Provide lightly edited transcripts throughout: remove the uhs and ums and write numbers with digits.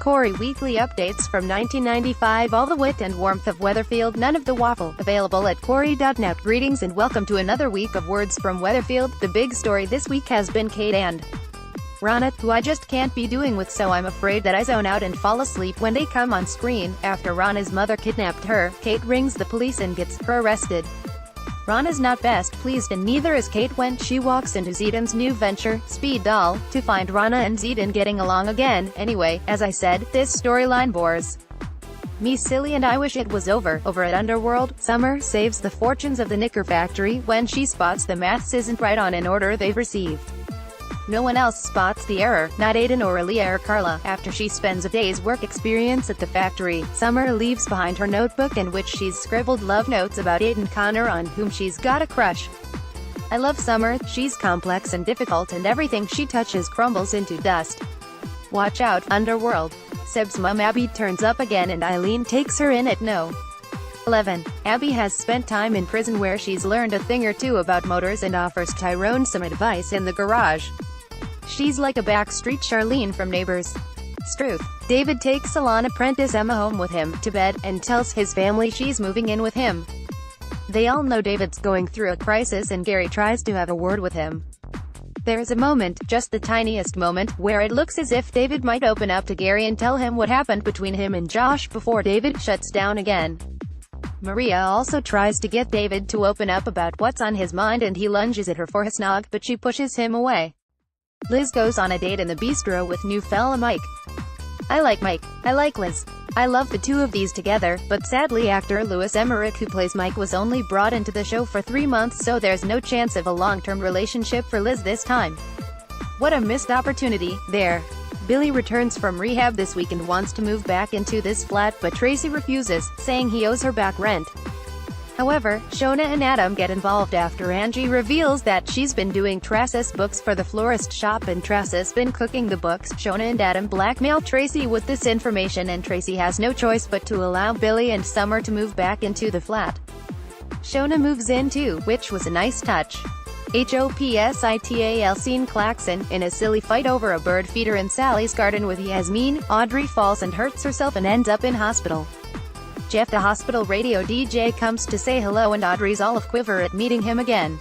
Corrie weekly updates from 1995. All the wit and warmth of Weatherfield, none of the waffle. Available at Corrie.net. Greetings and welcome to another week of Words from Weatherfield. The big story this week has been Kate and Rana, who I just can't be doing with, so I'm afraid that I zone out and fall asleep when they come on screen. After Rana's mother kidnapped her, Kate rings the police and gets her arrested. Rana's not best pleased, and neither is Kate when she walks into Zeedan's new venture, Speed Doll, to find Rana and Zeedan getting along again. Anyway, as I said, this storyline bores me silly and I wish it was over. Over at Underworld, Summer saves the fortunes of the knicker factory when she spots the maths isn't right on an order they've received. No one else spots the error, not Aiden or Aaliyah or Carla. After she spends a day's work experience at the factory, Summer leaves behind her notebook in which she's scribbled love notes about Aiden Connor, on whom she's got a crush. I love Summer, she's complex and difficult and everything she touches crumbles into dust. Watch out, Underworld. Seb's mum Abby turns up again and Eileen takes her in at no. 11. Abby has spent time in prison where she's learned a thing or two about motors and offers Tyrone some advice in the garage. She's like a backstreet Charlene from Neighbors. Struth. David takes salon apprentice Emma home with him, to bed, and tells his family she's moving in with him. They all know David's going through a crisis and Gary tries to have a word with him. There's a moment, just the tiniest moment, where it looks as if David might open up to Gary and tell him what happened between him and Josh before David shuts down again. Maria also tries to get David to open up about what's on his mind and he lunges at her for a snog, but she pushes him away. Liz goes on a date in the bistro with new fella Mike. I like Mike. I like Liz. I love the two of these together, but sadly actor Louis Emmerich, who plays Mike, was only brought into the show for 3 months, so there's no chance of a long-term relationship for Liz this time. What a missed opportunity there. Billy returns from rehab this week and wants to move back into this flat, but Tracy refuses, saying he owes her back rent. However, Shona and Adam get involved after Angie reveals that she's been doing Tracy's books for the florist shop and Tracy's been cooking the books. Shona and Adam blackmail Tracy with this information and Tracy has no choice but to allow Billy and Summer to move back into the flat. Shona moves in too, which was a nice touch. HOPSITAL scene Claxon, in a silly fight over a bird feeder in Sally's garden with Yasmin, Audrey falls and hurts herself and ends up in hospital. Jeff, the hospital radio DJ, comes to say hello and Audrey's all of quiver at meeting him again.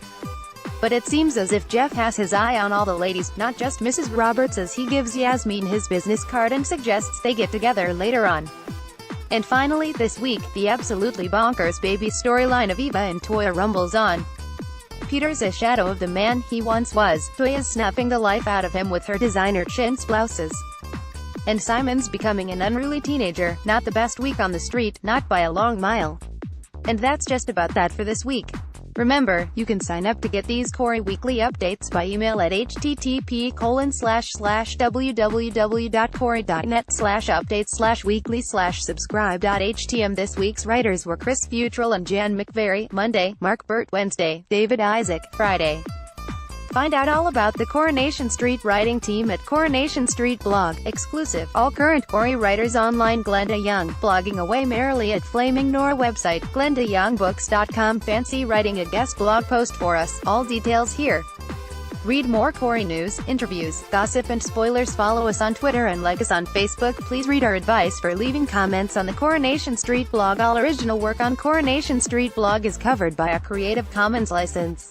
But it seems as if Jeff has his eye on all the ladies, not just Mrs. Roberts, as he gives Yasmin his business card and suggests they get together later on. And finally this week, the absolutely bonkers baby storyline of Eva and Toya rumbles on. Peter's a shadow of the man he once was, Toya's snapping the life out of him with her designer chintz blouses. And Simon's becoming an unruly teenager. Not the best week on the street, not by a long mile. And that's just about that for this week. Remember, you can sign up to get these Corrie weekly updates by email at http://www.corrie.net/updates/weekly/subscribe.htm. This week's writers were Chris Futrell and Jan McVeary. Monday, Mark Burt. Wednesday, David Isaac. Friday. Find out all about the Coronation Street writing team at Coronation Street blog. Exclusive. All current Corrie writers online. Glenda Young, blogging away merrily at Flaming Nora website, glendayoungbooks.com. Fancy writing a guest blog post for us? All details here. Read more Corrie news, interviews, gossip and spoilers. Follow us on Twitter and like us on Facebook. Please read our advice for leaving comments on the Coronation Street blog. All original work on Coronation Street blog is covered by a Creative Commons license.